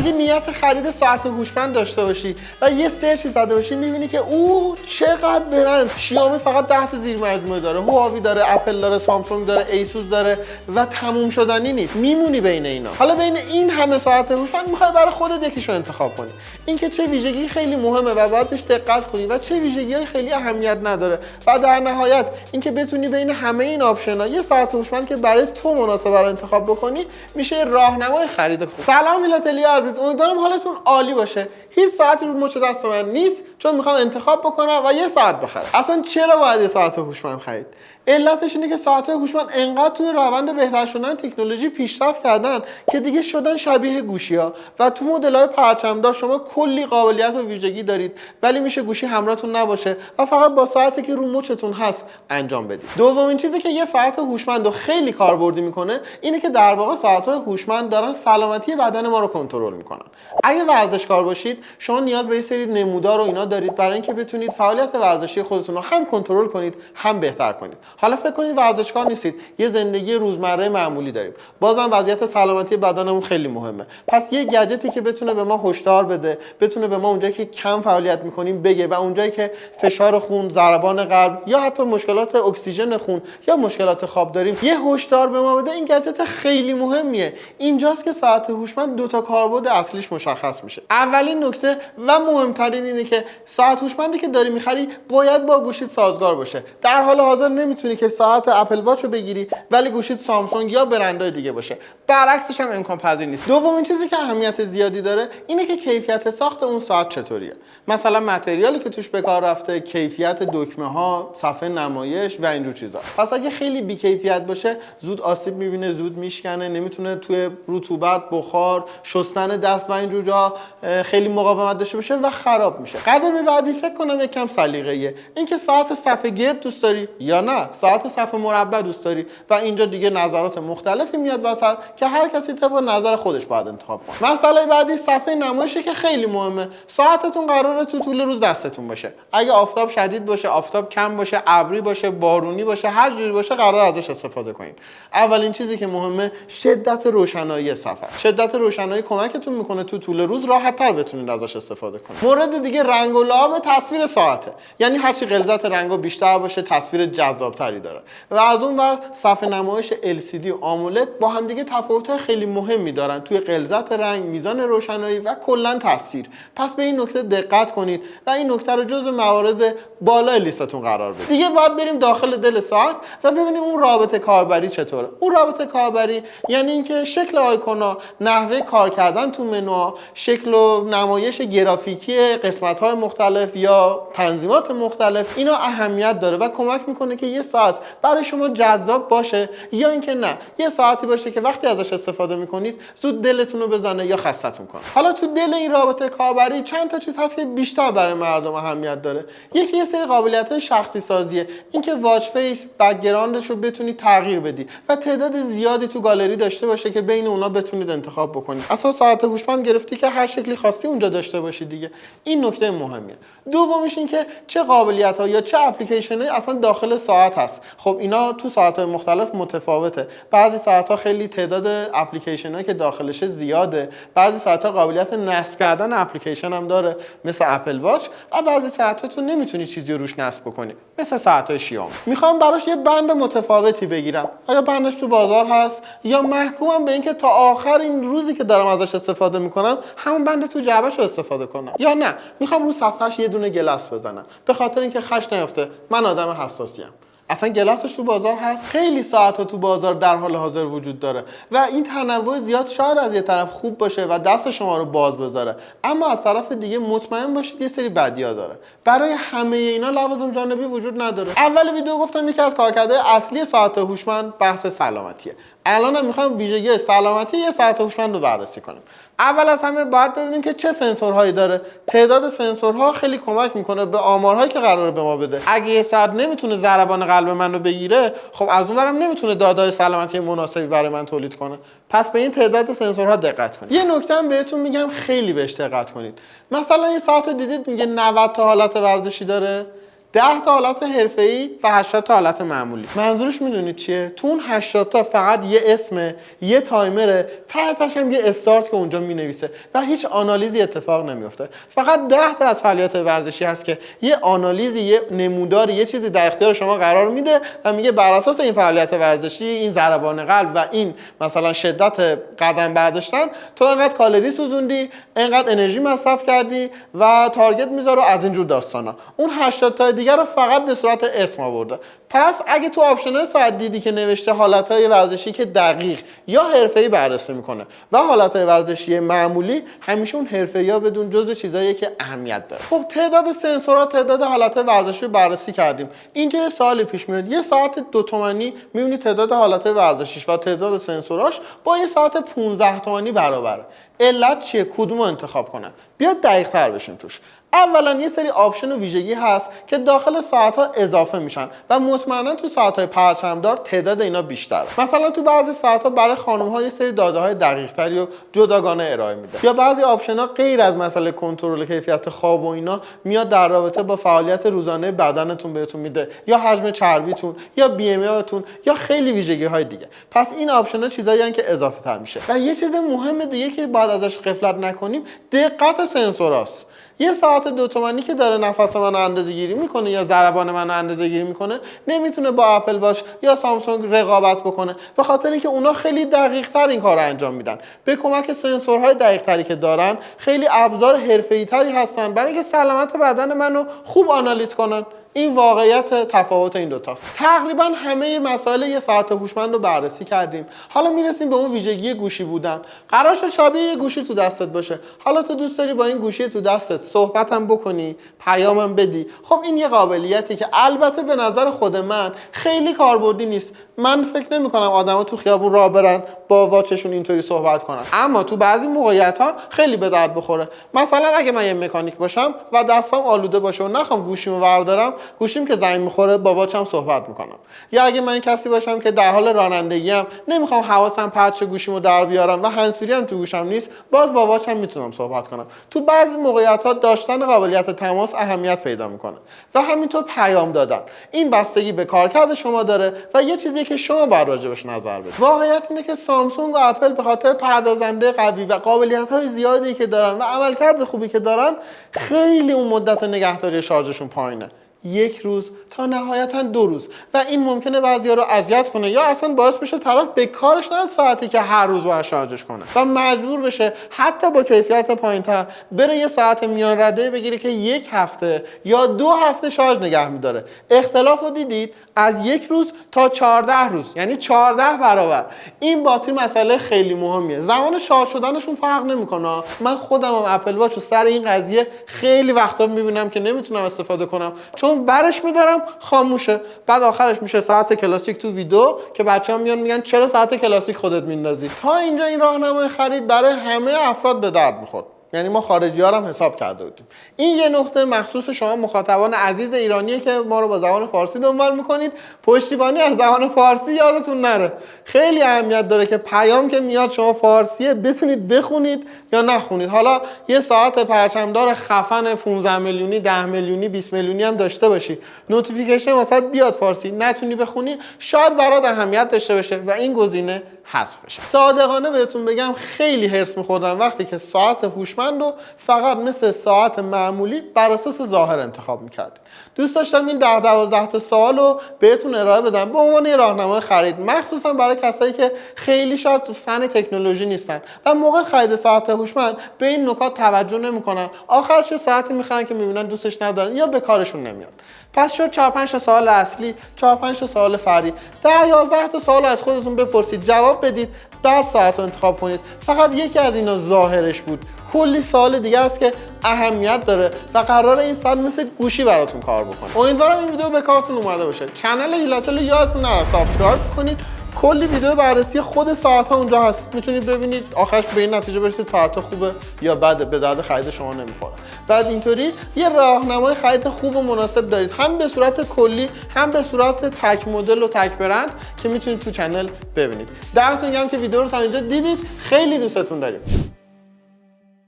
اگه نیت خرید ساعت هوشمند داشته باشی و یه سرچی زده باشی میبینی که او چقدر برند، شیائومی فقط 10 تا زیر مجموعه داره، هواوی داره، اپل داره، سامسونگ داره، ایسوس داره و تموم شدنی نیست، میمونی بین اینا. حالا بین این همه ساعت هوشمند میخوای برای خودت یکیشو انتخاب کنی. اینکه چه ویژگی خیلی مهمه و باید بهش دقت کنی و چه ویژگی‌های خیلی اهمیت نداره و در نهایت اینکه بتونی بین همه این آپشن‌ها یه ساعت هوشمند که برای تو مناسبه رو انتخاب بکنی میشه راهنمای خرید خوب. سلام میلاتلی عزیز، امیدوارم حالتون عالی باشه. هیچ ساعتی رو مچ دست من نیست چون میخوام انتخاب بکنم و یه ساعت بخرم. اصلا چرا باید یه ساعت هوشمند خرید؟ علتش اینه که ساعت‌های هوشمند انقدر توی روند بهتر شدن تکنولوژی پیشرفت کردن که دیگه شدن شبیه گوشی‌ها و تو مدل‌های پرچم‌دار شما کلی قابلیت و ویژگی دارید ولی میشه گوشی همراهتون نباشه و فقط با ساعتی که رو مچتون هست انجام بدید. دومین چیزی که یه ساعت هوشمند رو خیلی کاربردی میکنه اینه که در واقع ساعت‌های هوشمند دارن سلامتی بدن ما رو کنترل میکنن. اگه ورزشکار باشید شما نیاز به یه سری نمودار و اینا دارید برای اینکه بتونید فعالیت ورزشی خودتون رو هم کنترل کنید هم بهتر کنید. حالا فکر کنید ورزشکار نیستید، یه زندگی روزمره معمولی داریم، بازم وضعیت سلامتی بدنمون خیلی مهمه. پس یه گجتی که بتونه به ما هشدار بده، بتونه به ما اونجایی که کم فعالیت میکنیم بگه و اونجایی که فشار خون، ضربان قلب یا حتی مشکلات اکسیژن خون یا مشکلات خواب داریم یه هشدار به ما بده، این گجت خیلی مهمیه. اینجاست که ساعت هوشمند دو تا کاربرد اصلیش مشخص میشه. اولین نکته و مهمترین اینه که ساعت هوشمندی که داری میخری باید با گوشیت سازگار باشه. در حال حاضر نمیتونی که ساعت اپل واچ رو بگیری ولی گوشیت سامسونگ یا برندهای دیگه باشه. برعکسش هم امکان پذیر نیست. دومین چیزی که اهمیت زیادی داره اینه که کیفیت ساخت اون ساعت چطوریه. مثلا متریالی که توش به کار رفته، کیفیت دکمه ها، صفحه نمایش و اینجور چیزا. پس اگه خیلی بی کیفیت باشه زود آسیب میبینه، زود میشکنه، نمیتونه توی رطوبت، بخار، شستن دست و اینجور جا خیلی مقاومت داشته باشه و خراب میشه. قدم بعدی فکر کنم یکم سلیقه‌ایه. اینکه ساعت صفحه گرد دوست داری یا نه ساعت صفحه مربع دوست داری و اینجا دیگه نظرات مختلفی میاد وسط که هر کسی طبق نظر خودش باید انتخاب کنه. مسئله بعدی صفحه نمایشه که خیلی مهمه. ساعتتون قراره تو طول روز دستتون باشه. اگه آفتاب شدید باشه، آفتاب کم باشه، ابری باشه، بارونی باشه، هر جوری باشه قراره ازش استفاده کنید. اولین چیزی که مهمه شدت روشنایی صفحه. شدت روشنایی کمکتون میکنه تو طول روز راحت‌تر بتونید ازش استفاده کنید. مورد دیگه رنگ و لعاب تصویر ساعته. یعنی هرچی غلظت رنگا بیشتر باشه تصویر جذاب‌تری داره. و از اون ور صفحه نمایش LCD و آمولد با هم دیگه تفاوت‌های خیلی مهمی دارن توی غلظت رنگ، میزان روشنایی و کلا تصویر. پس به این نکته دقت کنید و این نکته رو جزو موارد بالای لیستتون قرار بدید. دیگه باید بریم داخل دل ساعت و ببینیم اون رابطه کاربری چطوره. اون رابطه کاربری یعنی اینکه شکل آیکونا، نحوه کار کردن تو منوها، شکل و نمایش گرافیکی قسمت‌های مختلف یا تنظیمات مختلف اینا اهمیت داره و کمک میکنه که یه ساعت برای شما جذاب باشه یا اینکه نه یه ساعتی باشه که وقتی ازش استفاده میکنید زود دلتون رو بزنه یا خستتون کنه. حالا تو دل این رابطه کاربری چند تا چیز هست که بیشتر برای مردم اهمیت داره. یکی یه سری قابلیت‌های شخصی سازیه، اینکه واچ فیس بک‌گراندش رو بتونید تغییر بدی و تعداد زیادی تو گالری داشته باشه که بین اونا بتونید انتخاب بکنید. اصلا ساعت هوشمند گرفتی که هر شکلی خواستی اونجا داشته باشی دیگه. این نکته مهمیه. دومیش این که چه قابلیت‌ها یا چه اپلیکیشن‌هایی اصلا داخل ساعت هست. خب اینا تو ساعت‌های مختلف متفاوته. بعضی ساعت‌ها خیلی تعداد اپلیکیشن‌هایی که داخلشه زیاده. بعضی ساعت‌ها قابلیت نصب کردن اپلیکیشن هم داره مثل اپل واچ و بعضی ساعت‌ها تو نمیتونی چیزی روش نصب بکنی مثل ساعت‌های شیائومی. میخوام براش یه بند متفاوتی بگیرم. آیا بندش تو بازار هست یا محکومم به اینکه تا آخر این روزی که دارم ازش استفاده میکنم همون بند تو جعبه‌شو استفاده کنم یا نه میخوام رو صفحه‌اش یه دونه گلاس بزنم به خاطر اینکه خش نیفته. من آدم حساسیم. اصلا گلاسش تو بازار هست. خیلی ساعت‌ها تو بازار در حال حاضر وجود داره و این تنوع زیاد شاید از یه طرف خوب باشه و دست شما رو باز بذاره، اما از طرف دیگه مطمئن باشید یه سری بدی‌ها داره. برای همه اینا لوازم جانبی وجود نداره. اول ویدیو گفتم یکی از کارکردهای اصلی ساعت هوشمند بحث سلامتیه. الان هم می‌خوایم ویژگی سلامتی یه ساعت هوشمند رو بررسی کنیم. اول از همه باید ببینیم که چه سنسورهایی داره. تعداد سنسورها خیلی کمک میکنه به آمارهایی که قراره به ما بده. اگه یه ساعت نمیتونه ضربان قلب من رو بگیره، خب از اونورم نمیتونه دادای سلامتی مناسبی برای من تولید کنه. پس به این تعداد سنسورها دقت کنید. یه نکته هم بهتون میگم خیلی بهش دقت کنید. مثلا این ساعت رو دیدید میگه 90 تا حالت ورزشی داره. 10 تا حالت حرفه‌ای و 80 تا حالت معمولی. منظورش میدونید چیه؟ تو اون 80 تا فقط یه اسمه، یه تایمره، تحتش هم یه استارت که اونجا مینویسه و هیچ آنالیزی اتفاق نمیفته. فقط 10 تا از فعالیت ورزشی هست که یه آنالیزی، یه نموداری، یه چیزی در اختیار شما قرار میده و میگه بر اساس این فعالیت ورزشی، این ضربان قلب و این مثلا شدت قدم برداشتن، تو انقدر کالری سوزوندی، انقدر انرژی مصرف کردی و تارگت میذاره از اینجور داستانا. اون 80 تا دیگه رو فقط به صورت اسم آورده. پس اگه تو آپشن‌های ساعت دیدی که نوشته حالتهای ورزشی که دقیق یا حرفه‌ای بررسی میکنه و حالتهای ورزشی معمولی، همیشه اون حرفه‌ای‌ها بدون جزء چیزاییه که اهمیت داره. خب تعداد سنسورها، تعداد حالتهای ورزشی رو بررسی کردیم. اینجا یه سوالی پیش میاد. یه ساعت 2 تومانی می‌بینی تعداد حالتهای ورزشیش و تعداد سنسوراش با یه ساعت 15 تومانی برابره. علت چیه؟ کدوم رو انتخاب کنم؟ بیاد دقیق‌تر بشیم توش. اولا یه سری آپشن و ویژگی هست که داخل ساعت‌ها اضافه میشن و مطمئنا تو ساعت‌های پرچمدار تعداد اینا بیشتره. مثلا تو بعضی ساعت‌ها برای خانم‌ها یه سری داده‌های دقیق‌تری و جداگانه ارائه میده. یا بعضی آپشن‌ها غیر از مسئله کنترل کیفیت خواب و اینا میاد در رابطه با فعالیت روزانه بدنتون بهتون میده، یا حجم چربیتون، یا BMIتون، یا خیلی ویژگی‌های دیگه. پس این آپشن‌ها چیزایی که اضافه‌تر میشه. و یه چیز مهم دیگه که باید ازش غفلت نکنیم، دقت سنسوراست. یه ساعت 2 تومانی که داره نفس منو اندازه‌گیری میکنه یا ضربان منو اندازه‌گیری میکنه، نمیتونه با اپل واچ یا سامسونگ رقابت بکنه، به خاطر اینکه اونا خیلی دقیق‌تر این کارو انجام میدن. به کمک سنسورهای دقیق‌تری که دارن، خیلی ابزار حرفه‌ای‌تری هستن برای اینکه سلامت بدن منو خوب آنالیز کنن. این واقعیت تفاوت این دوتاست. تقریبا همه مسائل یه ساعت هوشمند رو بررسی کردیم. حالا میرسیم به اون ویژگی گوشی بودن. قرار شد شبیه یه گوشی تو دستت باشه. حالا تو دوست داری با این گوشی تو دستت صحبت هم بکنی، پیامم بدی. خب این یه قابلیتی که البته به نظر خود من خیلی کاربردی نیست. من فکر نمی‌کنم آدما تو خیابون راه برن با واچشون اینطوری صحبت کنن. اما تو بعضی موقعیت‌ها خیلی به درد بخوره. مثلا اگه من یه مکانیک باشم و دستام آلوده باشه و نخوام گوشیمو بردارم، گوشیم که زنگ می‌خوره با واچم صحبت می‌کنم. یا اگه من کسی باشم که در حال رانندگی‌ام، نمی‌خوام حواسم پرت شه گوشیمو در بیارم و هندزفری هم تو گوشم نیست، باز با واچم میتونم صحبت کنم. تو بعضی موقعیت‌ها داشتن قابلیت تماس اهمیت پیدا می‌کنه و همینطور پیام دادن. این بستگی به کارکرد شما داره و یه چیزی که شما باید راجبش نظر بدید. واقعیت اینه که سامسونگ و اپل به خاطر پردازنده قوی و قابلیت‌های زیادی که دارن و عملکرد خوبی که دارن، خیلی اون مدت نگهداری شارژشون پایینه. 1 روز تا نهایتا 2 روز و این ممکنه بعضیا رو اذیت کنه یا اصلا باعث بشه طرف به کارش نیاد ساعتی که هر روز باید شارژش کنه و مجبور بشه حتی با کیفیت پایینتر بره یه ساعت میان رده بگیره که 1 هفته یا 2 هفته شارژ نگه میداره. اختلاف رو دیدید؟ از 1 روز تا 14 روز، یعنی 14 برابر. این باتری مسئله خیلی مهمیه. زمان شارژ شدنشون فرق نمیکنه. من خودم هم اپل واچ رو سر این قضیه خیلی وقتا میبینم که نمیتونم استفاده کنم چون برش میدارم خاموشه. بعد آخرش میشه ساعت کلاسیک تو ویدیو که بچه‌ها میان میگن چرا ساعت کلاسیک خودت میندازی. تا اینجا این راهنمای خرید برای همه افراد به درد میخورد. یعنی ما خارجی‌ها هم حساب کرده بودیم. این یه نقطه مخصوص شما مخاطبان عزیز ایرانیه که ما رو با زبان فارسی دنبال میکنید. پشتیبانی از زبان فارسی یادتون نره. خیلی اهمیت داره که پیام که میاد شما فارسیه بتونید بخونید یا نخونید. حالا یه ساعت پرچمدار خفن 15 میلیونی، 10 میلیونی، 20 میلیونی هم داشته باشی، نوتیفیکیشن واسه بیاد فارسی، نتونی بخونی، شاید برات اهمیت داشته باشه و این گزینه حذف بشه. صادقانه بهتون بگم خیلی هرس می‌خوردم وقتی که ساعت هوشمند رو فقط مثل ساعت معمولی بر اساس ظاهر انتخاب می‌کردید. دوست داشتم این 10-12 تا سوال رو بهتون ارائه بدم به عنوان یه راهنمای خرید، مخصوصا برای کسایی که خیلی شاید فن تکنولوژی نیستن و موقع خرید ساعت هوشمند به این نکات توجه نمی‌کنن. آخرش ساعتی می‌خرن که می‌بینن دوستش ندارن یا به کارشون نمیاد. پس شد 4-5 تا سوال اصلی، 4-5 تا سوال فرعی. 10-11 تا سوال از خودتون بپرسید، جواب بدید، بعد ساعت رو انتخاب کنید. فقط یکی از اینا ظاهرش بود. کلی سوال دیگه است که اهمیت داره و قراره این ساعت مثل گوشی براتون کار بکنه. امیدوارم این ویدیو به کارتون اومده باشه. کانال هیلاتل یادتون نره سابسکرایب کنید. کلی ویدیو بررسی خود ساعت ها اونجا هست، میتونید ببینید. آخرش به این نتیجه برسید ساعت ها خوبه یا بده، به درد خرید شما نمیخوره. بعد اینطوری یه راهنمای خرید خوب و مناسب دارید، هم به صورت کلی هم به صورت تک مدل و تک برند که میتونید تو چنل ببینید. دمتون گرم که ویدیو رو تا اینجا دیدید. خیلی دوستتون داریم.